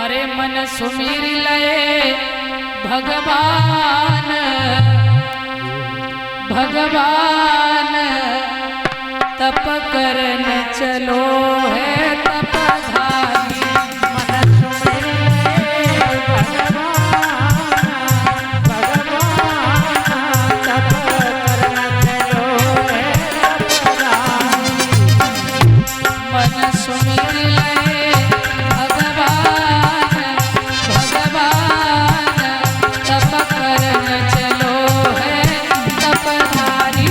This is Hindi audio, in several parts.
अरे मन सुमिर लए भगवान भगवान तप करन चलो है तपधारी। मन सुमिर लए भगवान भगवान तप करन चलो है तपधारी। मन सुमिर लए भगवान भगवान तप करन चलो है तपधारी।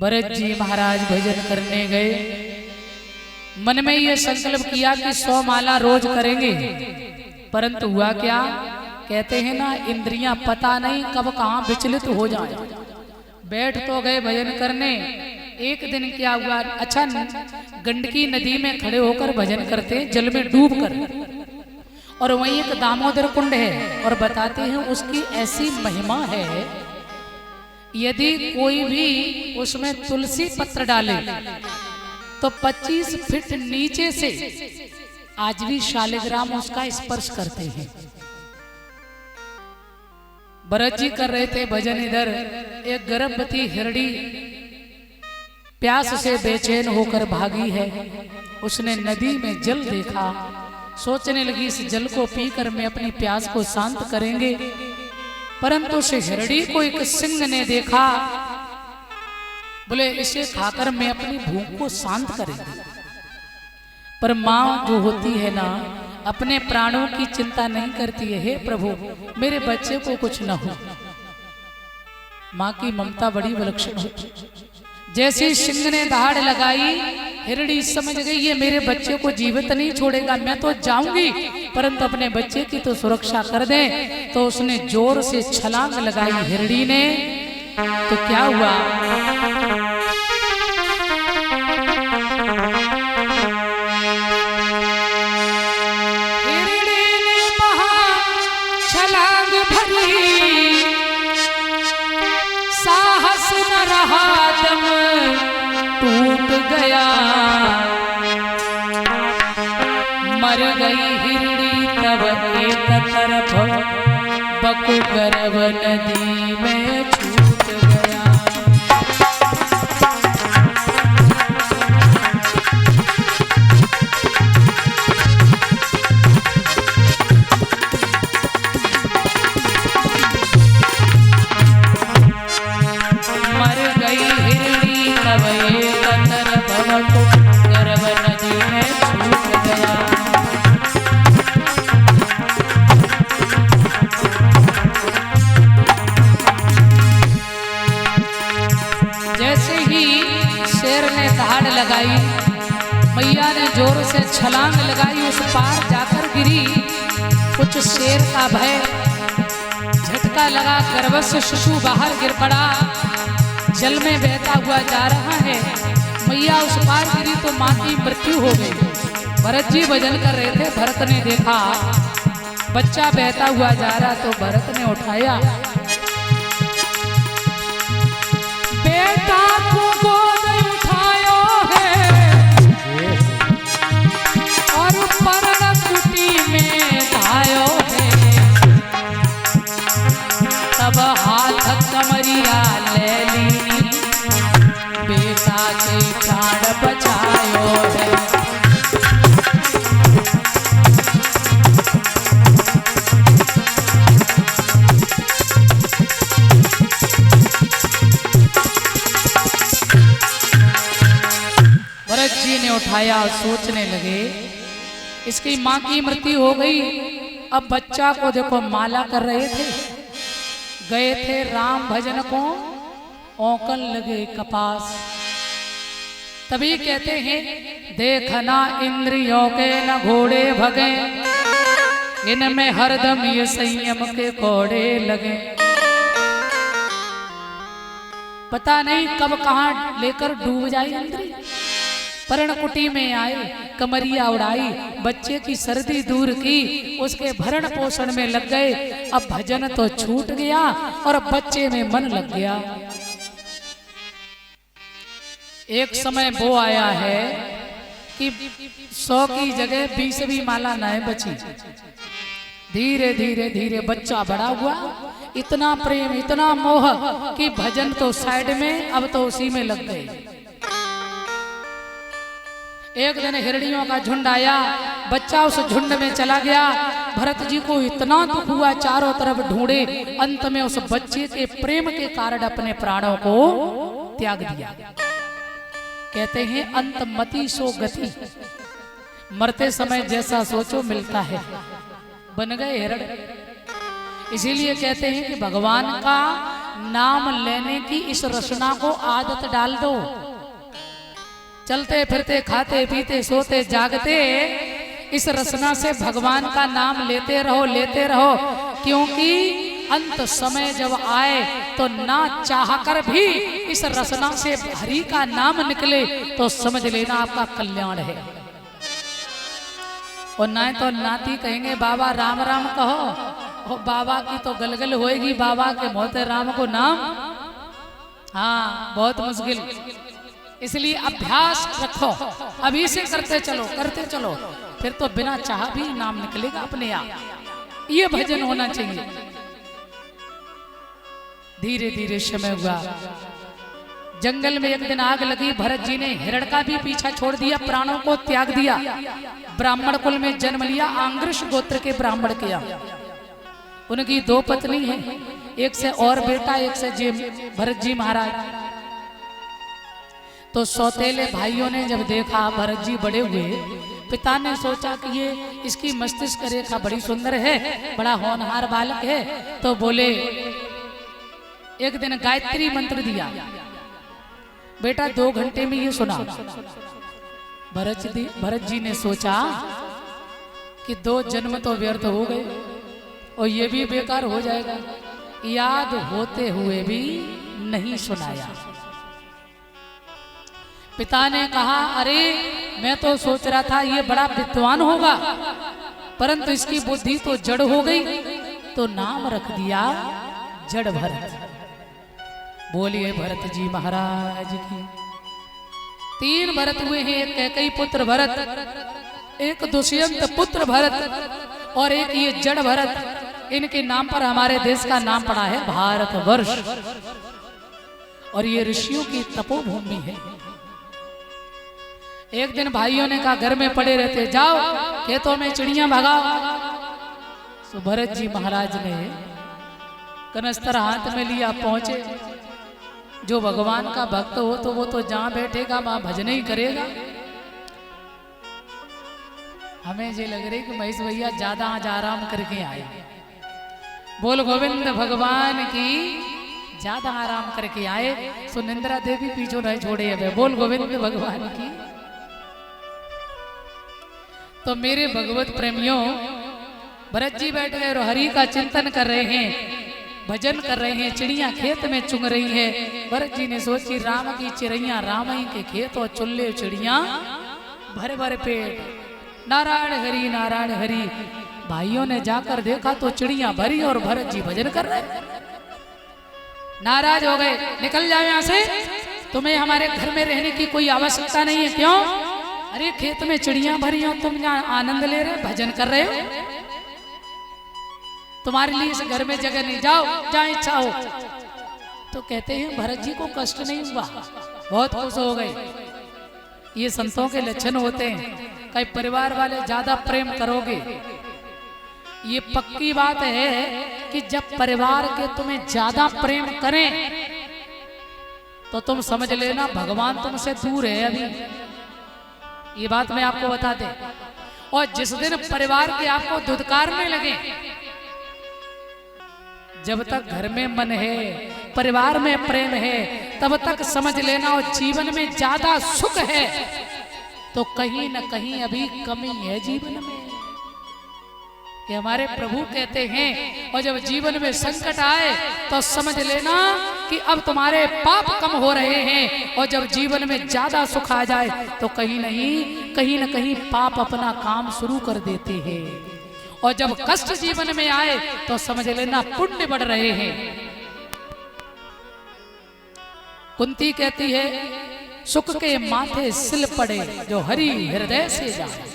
भरत जी महाराज भजन करने गए, मन में ये संकल्प किया कि 100 माला रोज करेंगे, परंतु हुआ क्या, कहते हैं ना इंद्रियां पता नहीं कब कहां विचलित हो जाए। बैठ तो गए भजन करने, एक दिन क्या हुआ, अच्छा गंडकी नदी में खड़े होकर भजन करते, जल में डूब कर, और वहीं एक दामोदर कुंड है, और बताते हैं उसकी ऐसी महिमा है, यदि कोई भी उसमें तुलसी पत्र डाले तो 25 फीट नीचे से आज भी शालिग्राम उसका स्पर्श करते हैं। भरत जी कर रहे थे भजन, इधर एक गर्भवती हिरणी प्यास से बेचैन होकर भागी है। उसने नदी में जल देखा, सोचने लगी इस जल को पीकर मैं अपनी प्यास को शांत करेंगे, परंतु उस हिरणी को एक सिंह ने देखा, बोले इसे खाकर मैं अपनी भूख को शांत करेंगे। पर माँ जो होती है ना, अपने प्राणों की चिंता नहीं करती है, हे प्रभु मेरे बच्चे को कुछ न हो। माँ की ममता बड़ी विलक्षण होती। जैसे सिंह ने दहाड़ लगाई, हिरणी समझ गई ये मेरे बच्चे को जीवित नहीं छोड़ेगा, मैं तो जाऊंगी, परंतु अपने बच्चे की तो सुरक्षा कर दे। तो उसने जोर से छलांग लगाई हिरणी ने, तो क्या हुआ, हिरणी ने महा छलांग भरी, साहस न रहा, दम टूट गया, मर गई हिरणी तब एक तरफ, बकु गर्भ नदी में छूट गया। मर गई हिरणी तब एक तरफ, बकु गर्भ नदी में छूट गया। जैसे ही शेर ने दहाड़ लगाई, मैया ने जोर से छलांग लगाई, उस पार जाकर गिरी। कुछ शेर का भय, झटका लगा, गर्भ से शिशु बाहर गिर पड़ा, जल में बहता हुआ जा रहा है। मैया उस पार गिरी तो माँ की मृत्यु हो गई। भरत जी भजन कर रहे थे, भरत ने देखा बच्चा बहता हुआ जा रहा, तो भरत ने उठाया, बेटा को गोद भरत जी ने उठाया, सोचने लगे इसकी माँ की मृत्यु हो गई, अब बच्चा को देखो माला कर रहे थे, गए थे राम भजन को, औंकल लगे कपास। तभी कहते हैं देखना इंद्रियों के न घोड़े भगे, इनमें हरदम ये संयम के कोड़े लगे। पता नहीं कब कहां लेकर डूब जाए इंद्री। पर्णकुटी में आए, कमरिया उड़ाई, बच्चे की सर्दी दूर की, उसके भरण पोषण में लग गए। अब भजन तो छूट गया और अब बच्चे में मन लग गया। एक समय वो आया है कि 100 की जगह 20वीं माला न बची। धीरे धीरे धीरे बच्चा बड़ा हुआ, इतना प्रेम इतना मोह कि भजन तो साइड में, अब तो उसी में लग गए। एक दिन हिरनियों का झुंड आया, बच्चा उस झुंड में चला गया। भरत जी को इतना दुख हुआ, चारों तरफ ढूंढे, अंत में उस बच्चे के प्रेम के कारण अपने प्राणों को त्याग दिया। कहते हैं अंत मति सो गति, मरते समय जैसा सोचो मिलता है। बन गए हिरण। इसीलिए कहते हैं कि भगवान का नाम लेने की इस रचना को आदत डाल दो। चलते फिरते खाते पीते सोते जागते इस रचना से भगवान का नाम लेते रहो, क्योंकि अंत समय जब आए तो ना चाहकर भी इस रचना से हरि का नाम निकले तो समझ लेना आपका कल्याण है। और ना तो नाती कहेंगे बाबा राम राम कहो, और बाबा की तो गलगल होएगी, बाबा के मोहते राम को नाम, हाँ बहुत मुश्किल। इसलिए अभ्यास रखो, अभी से करते चलो, फिर तो बिना चाह भी नाम निकलेगा अपने आप। ये भजन होना चाहिए। धीरे धीरे समय हुआ, जंगल में एक दिन आग लगी। भरत जी ने हिरण का भी पीछा छोड़ दिया, प्राणों को त्याग दिया। ब्राह्मण कुल में जन्म लिया, आंग्रश गोत्र के ब्राह्मण किया। उनकी 2 पत्नी हैं, एक से और बेटा, एक से भरत जी महाराज। तो सौतेले भाइयों ने जब देखा भरत जी बड़े हुए, पिता ने सोचा कि ये इसकी मस्तिष्क रेखा बड़ी सुंदर है, बड़ा होनहार बालक है, तो बोले एक दिन गायत्री मंत्र दिया, बेटा 2 घंटे में ये सुना। भरत जी ने सोचा कि 2 जन्म तो व्यर्थ हो गए और ये भी बेकार हो जाएगा, याद होते हुए भी नहीं सुनाया। पिता ने कहा अरे मैं तो सोच रहा था ये बड़ा विद्वान होगा, परंतु इसकी बुद्धि तो जड़ हो गई, तो नाम रख दिया जड़ भरत। बोलिए भरत जी महाराज की। 3 भरत हुए हैं, एक कैकेयी पुत्र भरत, एक दुष्यंत पुत्र भरत और एक ये जड़ भरत। इनके नाम पर हमारे देश का नाम पड़ा है भारतवर्ष, और ये ऋषियों की तपोभूमि है। एक दिन भाइयों ने कहा घर में पड़े रहते, जाओ खेतों में चिड़ियां भगाओ। तो भरत जी महाराज ने कनस्तर हाथ में लिया, पहुंचे। जो भगवान का भक्त हो तो वो तो जहां बैठेगा वहां भजन ही करेगा। हमें ये लग रही कि महेश भैया ज्यादा आज आराम करके आए। बोल गोविंद भगवान की, ज्यादा आराम करके आए। सो निंद्रा देवी पीछे नहीं छोड़े हमें। बोल गोविंद भगवान की। तो मेरे भगवत प्रेमियों, भरत जी बैठ गए और हरि का चिंतन कर रहे हैं, भजन कर रहे हैं। चिड़ियां खेत में चुंग रही है। भरत जी ने सोची राम की चिड़ैया राम ही के खेत और चुल्ले चिड़ियां भरे भरे पेट, नारायण हरि। भाइयों ने जाकर देखा तो चिड़ियां भरी और भरत जी भजन कर रहे। नाराज हो गए, निकल जाओ यहाँ से, तुम्हें हमारे घर में रहने की कोई आवश्यकता नहीं है। क्यों? अरे खेत में चिड़ियां भरी हो, तुम यहाँ आनंद ले रहे, भजन कर रहे हो, तुम्हारे लिए इस घर में जगह नहीं, जाओ जहाँ इच्छा हो। तो कहते हैं भरत जी को कष्ट नहीं हुआ, बहुत खुश हो गए। ये संतों के लक्षण होते हैं। कई परिवार वाले ज्यादा प्रेम करोगे, ये पक्की बात है कि जब परिवार के तुम्हें ज्यादा प्रेम करें तो तुम समझ लेना भगवान तुमसे दूर है। अभी ये बात मैं आपको बता दें। और जिस दिन परिवार के आपको धुतकारने लगे, जब तक घर में मन है, परिवार में प्रेम है, तब तक समझ लेना और जीवन में ज्यादा सुख है। तो कहीं न कहीं अभी कमी है जीवन में। कि हमारे प्रभु कहते हैं, और जब जीवन में संकट आए तो समझ लेना कि अब तुम्हारे पाप कम हो रहे हैं। और जब जीवन में ज्यादा सुख आ जाए तो कहीं न कहीं पाप अपना काम शुरू कर देते हैं। और जब कष्ट जीवन में आए तो समझ लेना पुण्य बढ़ रहे हैं। कुंती कहती है, सुख के माथे सिल पड़े जो हरि हृदय से जाए।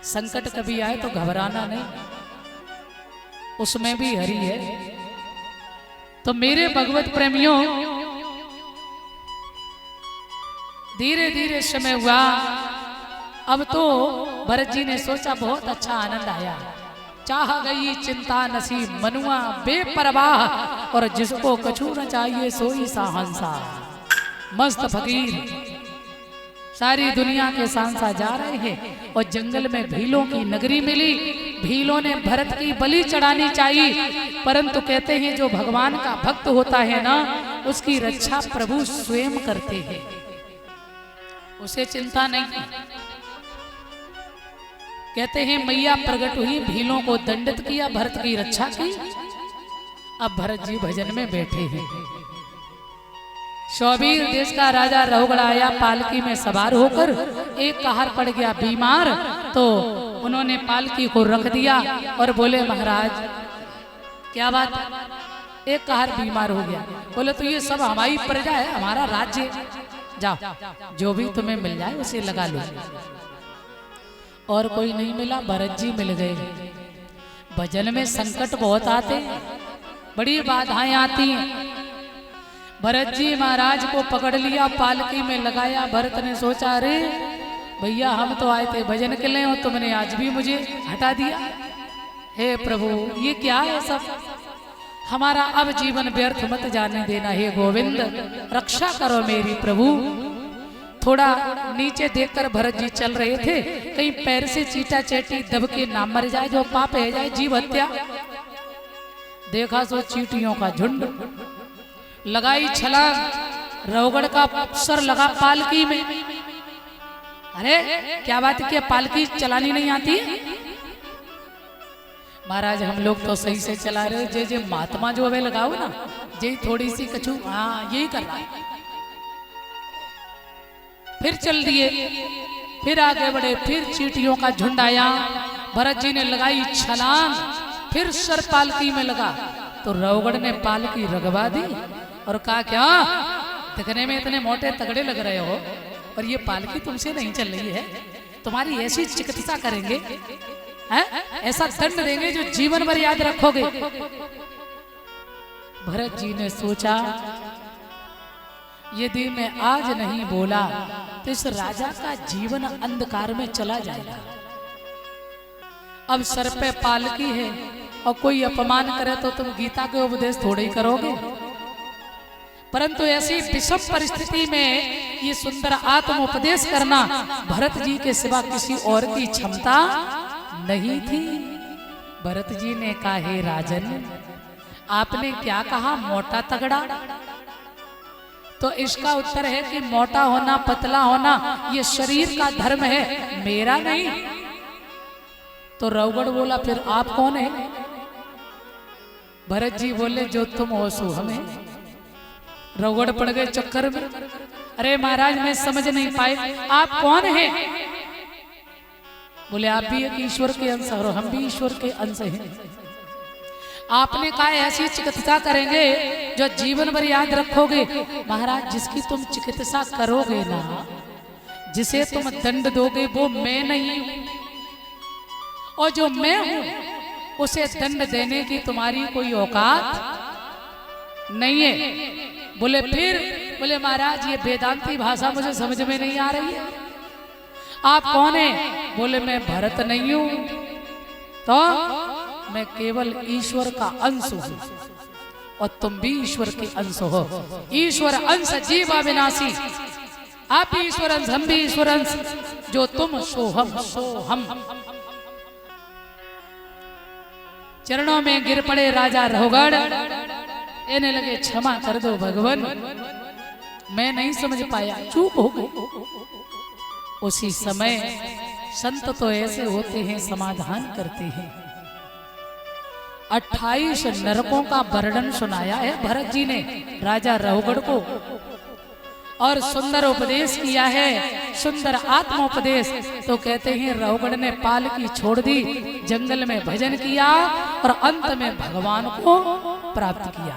संकट कभी आए तो घबराना नहीं, उसमें भी हरि है। तो मेरे भगवत प्रेमियों, धीरे धीरे समय हुआ। अब तो भरत जी ने सोचा बहुत अच्छा आनंद आया। चाह गई चिंता नसी मनुआ बेपरवाह, और जिसको कछु न चाहिए सोई साहंसा। मस्त फकीर सारी दुनिया के सांसा जा रहे हैं। और जंगल में भीलों की नगरी मिली। भीलों ने भरत की बलि चढ़ानी चाहिए, परंतु कहते हैं जो भगवान का भक्त होता है ना, उसकी रक्षा प्रभु स्वयं करते हैं, उसे चिंता नहीं। कहते हैं मैया प्रकट हुई, भीलों को दंडित किया, भरत की रक्षा की। अब भरत जी भजन में बैठे हैं। शौबीर देश का राजा रहुगढ़ आया पालकी में सवार होकर। एक कहार पड़ गया बीमार, तो उन्होंने पालकी को रख दिया और बोले महाराज क्या बात, एक कहार बीमार हो गया। बोले तो ये सब हमारी प्रजा है, हमारा राज्य, जाओ जो भी तुम्हें मिल जाए उसे लगा लो। और कोई नहीं मिला, भरत जी मिल गए। भजन में संकट बहुत आते, बड़ी बाधाएं आती हैं। भरत जी महाराज को पकड़ लिया, पालकी में लगाया। भरत ने सोचा, अरे भैया हम तो आए थे भजन के लिए, और तुमने आज भी मुझे हटा दिया। हे प्रभु ये क्या है सब, हमारा अब जीवन व्यर्थ मत जाने देना। हे गोविंद रक्षा करो मेरी प्रभु। थोड़ा नीचे देखकर भरत जी चल रहे थे, कहीं पैर से चीटा चैटी दब के ना मर जाए, जो पाप है जाए, जीव हत्या। देखा सो चींटियों का झुंड, लगाई छलांग, रहुगढ़ का सर लगा पालकी में। अरे क्या बात है, पालकी चलानी नहीं आती? महाराज हम लोग तो सही से चला रहे, जे महात्मा जो हमें लगाओ ना, जे थोड़ी सी कछु, हाँ यही कर रहा है। फिर चल दिए, फिर आगे बढ़े, फिर चींटियों का झुंड आया। भरत जी ने लगाई छलांग, फिर सर पालकी में लगा, तो रहुगढ़ ने पालकी रगवा दी और कहा क्या दिखने में इतने मोटे तगड़े लग रहे हो, और ये पालकी तुमसे नहीं चल रही है, तुम्हारी ऐसी चिकित्सा करेंगे, है? ऐसा दंड देंगे जो जीवन भर याद रखोगे। भरत जी ने सोचा यदि मैं आज नहीं बोला तो इस राजा का जीवन अंधकार में चला जाएगा। अब सर पे पालकी है और कोई अपमान करे तो तुम गीता के उपदेश थोड़े ही करोगे। परंतु ऐसी विषम परिस्थिति में ये सुंदर आत्म उपदेश करना भरत जी के सिवा किसी और की क्षमता नहीं थी। भरत जी ने कहा, हे राजन आपने क्या कहा, मोटा तगड़ा? तो इसका उत्तर है कि मोटा होना पतला होना ये शरीर का धर्म है, मेरा नहीं। तो रहुगढ़ बोला, फिर आप कौन है? भरत जी बोले, जो तुम हो सो हमें। रहुगढ़ पड़ गए चक्कर में। अरे महाराज मैं समझ नहीं पाए, आप कौन हैं? बोले आप भी एक ईश्वर के अंश और हम भी ईश्वर के अंश हैं। आपने कहा ऐसी चिकित्सा करेंगे जो जीवन भर याद रखोगे। महाराज जिसकी तुम चिकित्सा करोगे ना, जिसे तुम दंड दोगे वो मैं नहीं हूं, और जो मैं हूं उसे दंड देने की तुम्हारी कोई औकात नहीं है। बोले फिर? बोले महाराज ये वेदांती भाषा मुझे समझ में नहीं आ रही है, आप कौन है? बोले मैं भरत नहीं हूं, तो मैं केवल ईश्वर का अंश हूं और तुम भी ईश्वर के अंश हो। ईश्वर अंश जीव अविनाशी, आप भी ईश्वरंश, हम भी ईश्वरंश, जो तुम सो हम। चरणों में गिर पड़े राजा रहोगढ़, कहने लगे क्षमा कर दो भगवान, मैं नहीं समझ पाया, चूक हो गई। उसी समय संत तो ऐसे होते हैं, समाधान करते हैं। 28 नरकों का वर्णन सुनाया है भरत जी ने राजा रहोगढ़ को, और सुंदर उपदेश किया है, सुंदर आत्मोपदेश। तो कहते हैं रहोगढ़ ने पालकी छोड़ दी, जंगल में भजन किया और अंत में भगवान को प्राप्त किया।